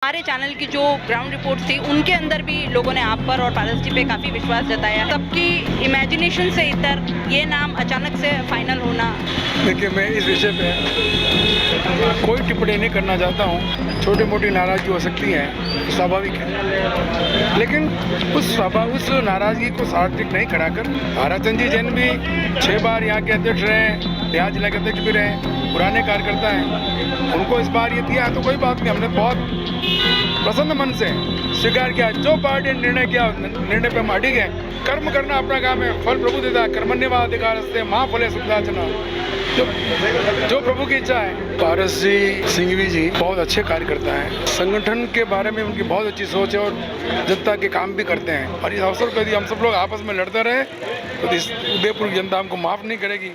हमारे चैनल की जो ग्राउंड रिपोर्ट थी उनके अंदर भी लोगों ने आप पर और पारस जी पे काफ़ी विश्वास जताया। सबकी इमेजिनेशन से इतर ये नाम अचानक से फाइनल होना। देखिए, मैं इस विषय पे कोई टिप्पणी नहीं करना चाहता हूँ। छोटी मोटी नाराज़गी हो सकती है, स्वाभाविक है, लेकिन उस नाराज़गी को सार्थक नहीं कराकर ताराचंद जी जैन भी 6 बार यहाँ के अध्यक्ष रहे, बिहार जिला के अध्यक्ष भी रहे, पुराने कार्यकर्ता हैं, उनको इस बार ये दिया तो कोई बात नहीं। हमने बहुत प्रसन्न मन से स्वीकार किया। जो पार्टी ने निर्णय किया, निर्णय पे हम अडिग हैं। कर्म करना अपना काम है, फल प्रभु देता है। कर्मण्येवाधिकारस्ते मा फले शुक्लाचना। जो प्रभु की इच्छा है। पारस जी सिंघवी जी बहुत अच्छे कार्यकर्ता हैं। संगठन के बारे में उनकी बहुत अच्छी सोच है और जनता के काम भी करते हैं। और इस अवसर पर यदि हम सब लोग आपस में लड़ते रहे तो इस उदयपुर की जनता हमको माफ़ नहीं करेगी।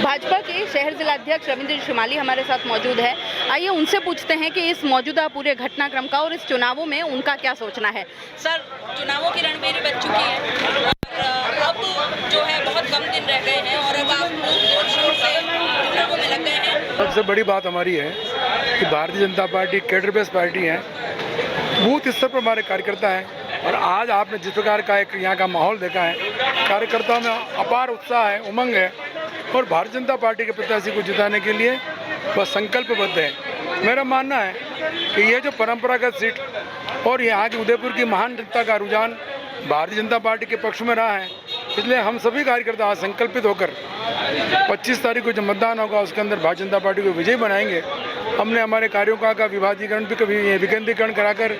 भाजपा के शहर जिलाध्यक्ष रविंद्र शिमाली हमारे साथ मौजूद है। आइए उनसे पूछते हैं कि इस मौजूदा पूरे घटनाक्रम का और इस चुनावों में उनका क्या सोचना है। सर, चुनावों की रणभेरी बज चुकी है और अब जो है बहुत कम दिन रह गए हैं और अब आप लोग जोर शोर से चुनावों में लग गए हैं। सबसे बड़ी बात हमारी है कि Bharatiya Janata party cadre based party है। बूथ स्तर पर हमारे कार्यकर्ता हैं और आज आपने जिस प्रकार का एक यहाँ का माहौल देखा है, कार्यकर्ताओं में अपार उत्साह है, उमंग है और भारतीय जनता पार्टी के प्रत्याशी को जिताने के लिए वह संकल्पबद्ध है। मेरा मानना है कि ये जो परंपरागत सीट और यहाँ की उदयपुर की महान जनता का रुझान भारतीय जनता पार्टी के पक्ष में रहा है, इसलिए हम सभी कार्यकर्ता आज संकल्पित होकर 25 तारीख को जो मतदान होगा उसके अंदर भारतीय जनता पार्टी को विजयी बनाएंगे। हमने हमारे कार्यों का विभाजीकरण भी विकेंद्रीकरण कराकर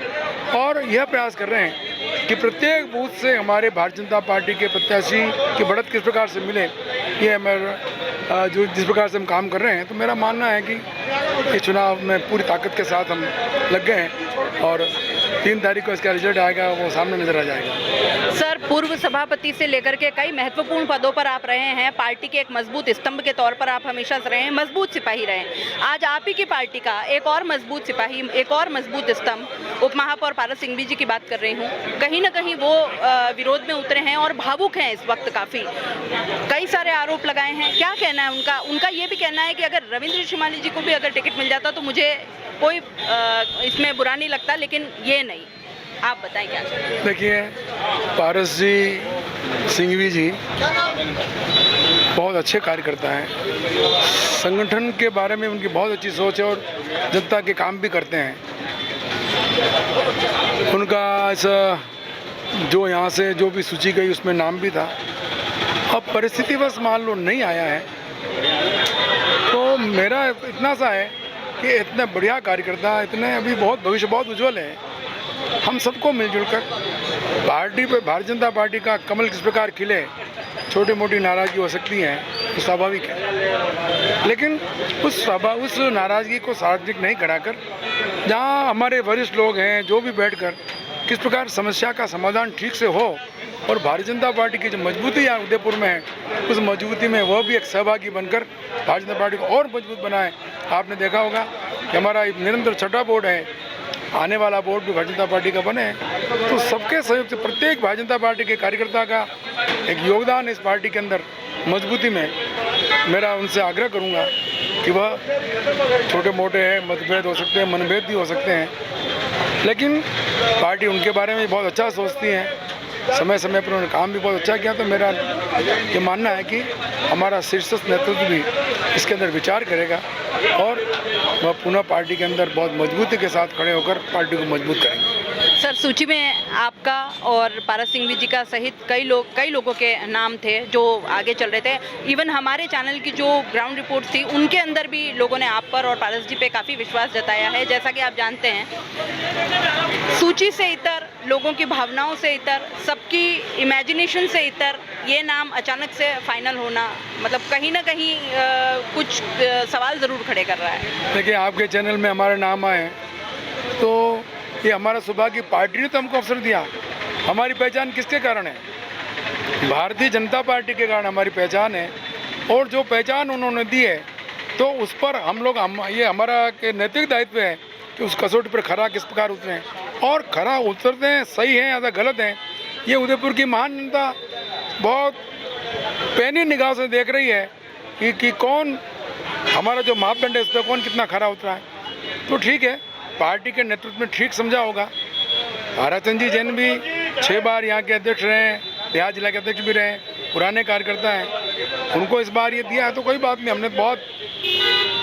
और यह प्रयास कर रहे हैं कि प्रत्येक बूथ से हमारे भारतीय जनता पार्टी के प्रत्याशी की बढ़त किस प्रकार से मिले। ये हमारा जो जिस प्रकार से हम काम कर रहे हैं, तो मेरा मानना है कि ये चुनाव में पूरी ताकत के साथ हम लग गए हैं और 3 तारीख को इसका रिजल्ट आएगा, वो सामने नजर आ जाएगा। सर, पूर्व सभापति से लेकर के कई महत्वपूर्ण पदों पर आप रहे हैं। पार्टी के एक मजबूत स्तंभ के तौर पर आप हमेशा से रहे हैं, मजबूत सिपाही रहे हैं। आज आप ही की पार्टी का एक और मजबूत सिपाही, एक और मजबूत स्तंभ उप महापौर पारस सिंघवी जी की बात कर रही हूँ। कहीं ना कहीं वो विरोध में उतरे हैं और भावुक हैं इस वक्त काफ़ी। कई सारे आरोप लगाए हैं, क्या कहना है उनका? उनका ये भी कहना है कि अगर रविंद्र शिमाली जी को भी अगर टिकट मिल जाता तो मुझे कोई इसमें बुरा नहीं लगता, लेकिन ये नहीं। आप बताएं क्या? देखिए, पारस जी सिंघवी जी बहुत अच्छे कार्यकर्ता हैं। संगठन के बारे में उनकी बहुत अच्छी सोच है और जनता के काम भी करते हैं। उनका ऐसा जो यहाँ से जो भी सूची गई उसमें नाम भी था। अब परिस्थितिवश मान लो नहीं आया है, तो मेरा इतना सा है कि इतने बढ़िया कार्यकर्ता, इतने अभी बहुत भविष्य बहुत उज्जवल है। हम सबको मिलजुल कर पार्टी पे भारतीय जनता पार्टी का कमल किस प्रकार खिले। छोटी मोटी नाराज़गी हो सकती है, तो स्वाभाविक है, लेकिन उस नाराज़गी को सार्थक नहीं कराकर जहाँ हमारे वरिष्ठ लोग हैं जो भी बैठकर किस प्रकार समस्या का समाधान ठीक से हो और भारतीय जनता पार्टी की जो मजबूती यहाँ उदयपुर में है, उस मजबूती में वह भी एक सहभागी बनकर भारतीय जनता पार्टी को और मजबूत बनाए। आपने देखा होगा कि हमारा निरंतर छठा बोर्ड है, आने वाला बोर्ड भी भारतीय जनता पार्टी का बने। तो सबके सहयोग से प्रत्येक भारतीय जनता पार्टी के कार्यकर्ता का एक योगदान है इस पार्टी के अंदर मजबूती में। मेरा उनसे आग्रह करूंगा कि वह छोटे मोटे हैं, मतभेद हो सकते हैं, मनभेद भी हो सकते हैं, लेकिन पार्टी उनके बारे में बहुत अच्छा सोचती है। समय समय पर उन्होंने काम भी बहुत अच्छा किया। तो मेरा ये मानना है कि हमारा शीर्षस्थ नेतृत्व भी इसके अंदर विचार करेगा और वह पुनः पार्टी के अंदर बहुत मजबूती के साथ खड़े होकर पार्टी को मजबूत करेंगे। सर, सूची में आपका और पारस सिंघवी जी का सहित कई लोगों के नाम थे जो आगे चल रहे थे। इवन हमारे चैनल की जो ग्राउंड रिपोर्ट थी उनके अंदर भी लोगों ने आप पर और पारस जी पे काफ़ी विश्वास जताया है। जैसा कि आप जानते हैं, सूची से इतर, लोगों की भावनाओं से इतर, सबकी इमेजिनेशन से इतर ये नाम अचानक से फाइनल होना मतलब कहीं ना कहीं कुछ सवाल ज़रूर खड़े कर रहा है। देखिए, आपके चैनल में हमारे नाम आए तो ये हमारा सौभाग्य। पार्टी ने तो हमको अवसर दिया। हमारी पहचान किसके कारण है? भारतीय जनता पार्टी के कारण हमारी पहचान है और जो पहचान उन्होंने दी है तो उस पर ये हमारा के नैतिक दायित्व है कि उस कसौटी पर खरा किस प्रकार उतरें और खरा उतरते हैं, सही है या गलत है, ये उदयपुर की महान जनता बहुत पैनी निगाह से देख रही है कि कौन हमारा जो मापदंड है इस पर कौन कितना खरा उतरा है। तो ठीक है, पार्टी के नेतृत्व में ठीक समझा होगा। ताराचंद जी जैन भी 6 बार यहाँ के अध्यक्ष रहे हैं, बिहार जिला के अध्यक्ष भी रहे, पुराने कार्यकर्ता हैं। उनको इस बार ये दिया है तो कोई बात नहीं, हमने बहुत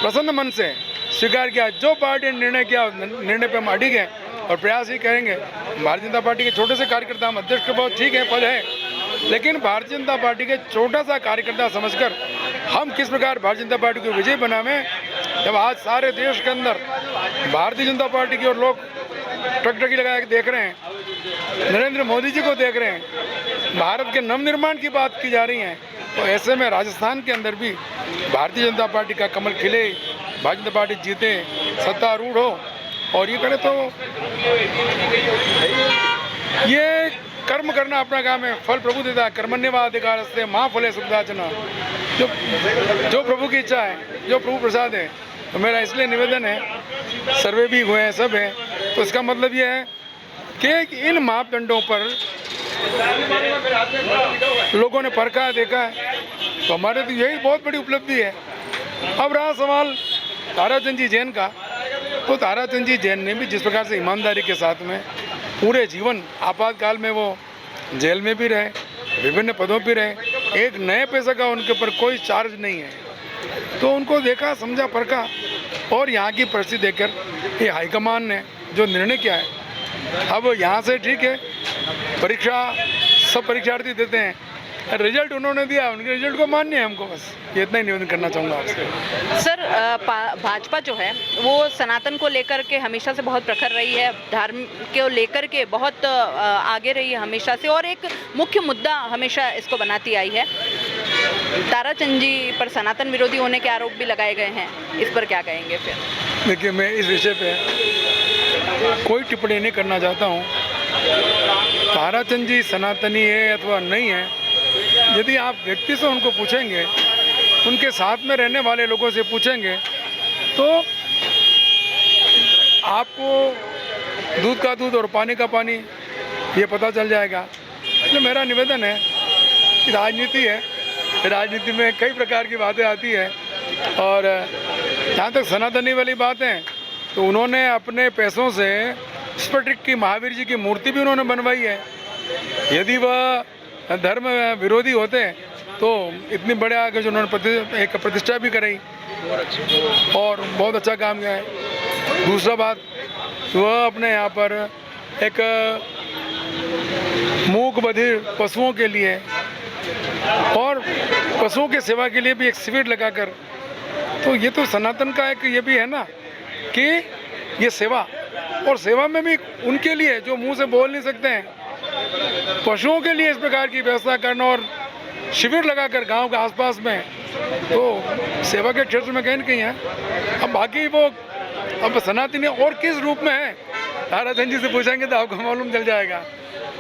प्रसन्न मन से स्वीकार किया। जो पार्टी ने निर्णय किया, निर्णय पे हम अडिग हैं और प्रयास ही करेंगे। भारतीय जनता पार्टी के छोटे से कार्यकर्ता, हम अध्यक्ष के बहुत ठीक है पद है, लेकिन भारतीय जनता पार्टी के छोटा सा कार्यकर्ता समझकर हम किस प्रकार भारतीय जनता पार्टी को विजयी बनावें। जब आज सारे देश के अंदर भारतीय जनता पार्टी की और लोग टकटकी लगा के देख रहे हैं, नरेंद्र मोदी जी को देख रहे हैं, भारत के नवनिर्माण की बात की जा रही है, तो ऐसे में राजस्थान के अंदर भी भारतीय जनता पार्टी का कमल खिले, भारतीय जनता पार्टी जीते, सत्तारूढ़ हो और ये करे। तो ये कर्म करना अपना काम है, फल प्रभु देता है। कर्मण्येवाधिकारस्ते मां फले सुखदाचना। जो प्रभु की इच्छा है, जो प्रभु प्रसाद है। तो मेरा इसलिए निवेदन है, सर्वे भी हुए हैं, सब है, तो इसका मतलब ये है कि इन मापदंडों पर लोगों ने परखा है, देखा है, तो हमारे तो यही बहुत बड़ी उपलब्धि है। अब रहा सवाल ताराचंद जी जैन का, तो ताराचंद जी जैन ने भी जिस प्रकार से ईमानदारी के साथ में पूरे जीवन, आपातकाल में वो जेल में भी रहे, विभिन्न पदों पर रहे, एक नए पैसे का उनके ऊपर कोई चार्ज नहीं है, तो उनको देखा, समझा, परखा और यहाँ की परिस्थिति देखकर ये हाईकमान ने जो निर्णय किया है, अब यहाँ से ठीक है, परीक्षा सब परीक्षार्थी देते हैं, रिजल्ट उन्होंने दिया, उनके रिजल्ट को मान्य है हमको, बस ये इतना ही निवेदन करना चाहूँगा आपसे। सर, भाजपा जो है वो सनातन को लेकर के हमेशा से बहुत प्रखर रही है, धर्म को लेकर के बहुत आगे रही है हमेशा से, और एक मुख्य मुद्दा हमेशा इसको बनाती आई है। ताराचंद जी पर सनातन विरोधी होने के आरोप भी लगाए गए हैं, इस पर क्या कहेंगे फिर? देखिए, मैं इस विषय पे कोई टिप्पणी नहीं करना चाहता हूँ। ताराचंद जी सनातनी है अथवा नहीं है, यदि आप व्यक्ति से उनको पूछेंगे, उनके साथ में रहने वाले लोगों से पूछेंगे, तो आपको दूध का दूध और पानी का पानी ये पता चल जाएगा। इसलिए मेरा निवेदन है कि राजनीति है, राजनीति में कई प्रकार की बातें आती है, और जहाँ तक सनातनी वाली बात है, तो उन्होंने अपने पैसों से स्फटिक की महावीर जी की मूर्ति भी उन्होंने बनवाई है। यदि वह धर्म विरोधी होते तो इतनी बड़े आगे जो उन्होंने एक प्रतिष्ठा भी कराई और बहुत अच्छा काम किया है। दूसरा बात, वह अपने यहाँ पर एक मूक बधिर पशुओं के लिए और पशुओं की सेवा के लिए भी एक शिविर लगाकर, तो ये तो सनातन का एक ये भी है ना कि ये सेवा, और सेवा में भी उनके लिए जो मुंह से बोल नहीं सकते हैं, पशुओं के लिए इस प्रकार की व्यवस्था करना और शिविर लगाकर गांव के आसपास में, तो सेवा के क्षेत्र में कहीं न कहीं है। अब बाकी वो अब सनातनी और किस रूप में है, ताराचंद जी से पूछेंगे तो आपको मालूम चल जाएगा।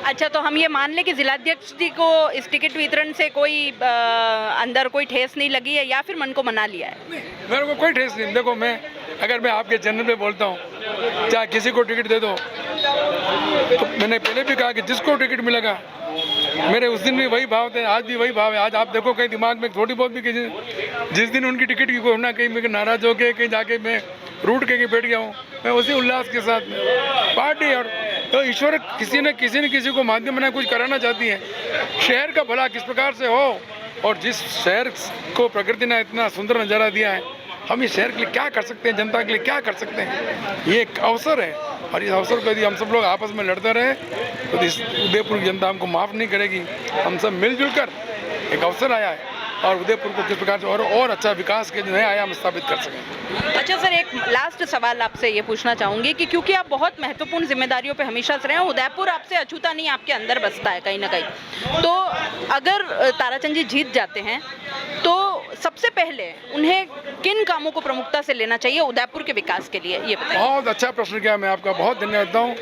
अच्छा, तो हम ये मान लें कि जिलाध्यक्ष जी को इस टिकट वितरण से कोई अंदर कोई ठेस नहीं लगी है, या फिर मन को मना लिया है? मेरे को कोई ठेस नहीं। देखो, अगर मैं आपके चैनल पे बोलता हूँ, चाहे किसी को टिकट दे दो, तो मैंने पहले भी कहा कि जिसको टिकट मिलेगा, मेरे उस दिन भी वही भाव थे, आज भी वही भाव है। आज आप देखो कहीं दिमाग में थोड़ी बहुत भी किसी, जिस दिन उनकी टिकट की कोई ना कहीं मैं नाराज होकर कहीं जाके मैं रूट के बैठ गया हूँ, मैं उसी उल्लास के साथ में पार्टी, और तो ईश्वर किसी न किसी को माध्यम बना कुछ कराना चाहती है। शहर का भला किस प्रकार से हो, और जिस शहर को प्रकृति ने इतना सुंदर नज़ारा दिया है, हम इस शहर के लिए क्या कर सकते हैं, जनता के लिए क्या कर सकते हैं, ये एक अवसर है। और इस अवसर को यदि हम सब लोग आपस में लड़ते रहे तो इस उदयपुर की जनता हमको माफ़ नहीं करेगी। हम सब मिलजुल कर एक अवसर आया है और उदयपुर को किस प्रकार से और अच्छा विकास के नए आयाम स्थापित कर सकें। अच्छा सर, एक लास्ट सवाल आपसे ये पूछना चाहूँगी कि क्योंकि आप बहुत महत्वपूर्ण जिम्मेदारियों पे हमेशा से रहे हैं, उदयपुर आपसे अछूता नहीं, आपके अंदर बसता है कहीं ना कहीं, तो अगर ताराचंद जी जीत जाते हैं तो सबसे पहले उन्हें किन कामों को प्रमुखता से लेना चाहिए उदयपुर के विकास के लिए, ये बताइए। बहुत अच्छा प्रश्न किया, मैं आपका बहुत धन्यवाद देता हूँ।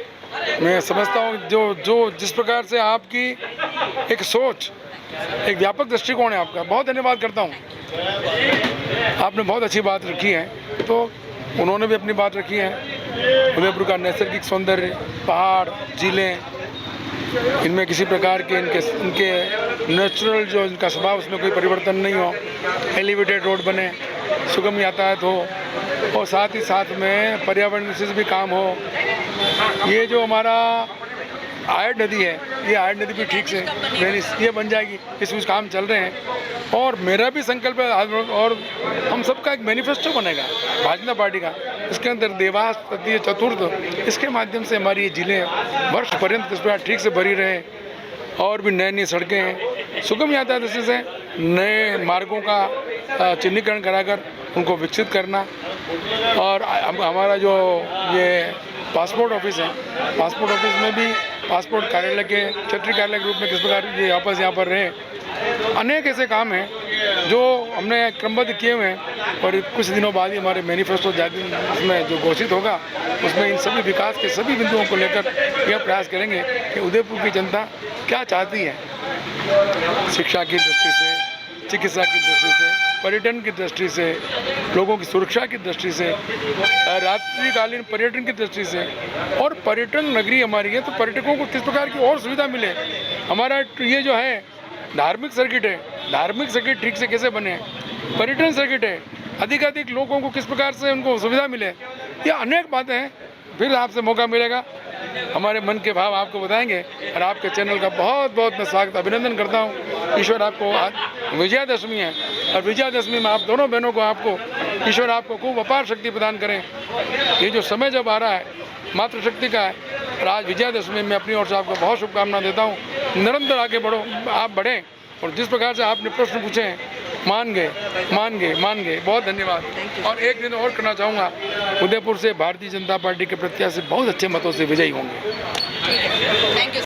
मैं समझता हूँ जो जिस प्रकार से आपकी एक सोच, एक व्यापक दृष्टिकोण है आपका, बहुत धन्यवाद करता हूँ। आपने बहुत अच्छी बात रखी है, तो उन्होंने भी अपनी बात रखी है। उदयपुर का नैसर्गिक सौंदर्य, पहाड़, झीलें, इनमें किसी प्रकार के इनके नेचुरल जो इनका स्वभाव, उसमें कोई परिवर्तन नहीं हो, एलिवेटेड रोड बने, सुगम यातायात हो, और साथ ही साथ में पर्यावरण से भी काम हो। ये जो हमारा आयड नदी है, ये आयड नदी भी ठीक से ये बन जाएगी, इसमें काम चल रहे हैं। और मेरा भी संकल्प है और हम सबका एक मैनिफेस्टो बनेगा भारतीय जनता पार्टी का, इसके अंदर देवास तृतीय चतुर्थ इसके माध्यम से हमारी ये जिले वर्ष पर्यंत इस प्रकार ठीक से भरी रहे और भी नई नई सड़कें सुगम यातायात दृष्टि से नए मार्गों का चिन्हीकरण कराकर उनको विकसित करना। और हमारा जो ये पासपोर्ट ऑफिस है, पासपोर्ट ऑफिस में भी पासपोर्ट कार्यालय के क्षेत्रीय कार्यालय के रूप में किस प्रकार ये वापस यहाँ पर रहे। अनेक ऐसे काम हैं जो हमने क्रमबद्ध किए हुए हैं और कुछ दिनों बाद ही हमारे मैनिफेस्टो जारी उसमें जो घोषित होगा उसमें इन सभी विकास के सभी बिंदुओं को लेकर यह प्रयास करेंगे कि उदयपुर की जनता क्या चाहती है, शिक्षा की दृष्टि से, चिकित्सा की दृष्टि से, पर्यटन की दृष्टि से, लोगों की सुरक्षा की दृष्टि से, रात्रिकालीन पर्यटन की दृष्टि से। और पर्यटन नगरी हमारी है तो पर्यटकों को किस प्रकार की और सुविधा मिले। हमारा ये जो है धार्मिक सर्किट है, धार्मिक सर्किट ठीक से कैसे बने, पर्यटन सर्किट है, अधिकाधिक लोगों को किस प्रकार से उनको सुविधा मिले, ये अनेक बातें हैं। फिर आपसे मौका मिलेगा, हमारे मन के भाव आपको बताएंगे। और आपके चैनल का बहुत बहुत मैं स्वागत अभिनंदन करता हूँ। ईश्वर आपको, विजयादशमी है और विजयादशमी में आप दोनों बहनों को, आपको ईश्वर आपको खूब अपार शक्ति प्रदान करें। ये जो समय जब आ रहा है मातृशक्ति का है और आज विजयादशमी में अपनी ओर से आपको बहुत शुभकामना देता हूँ। निरंतर आगे बढ़ो, आप बढ़ें और जिस प्रकार से आपने प्रश्न पूछे हैं मान गए। बहुत धन्यवाद। और एक दिन और करना चाहूँगा, उदयपुर से भारतीय जनता पार्टी के प्रत्याशी बहुत अच्छे मतों से विजयी होंगे। Thank you.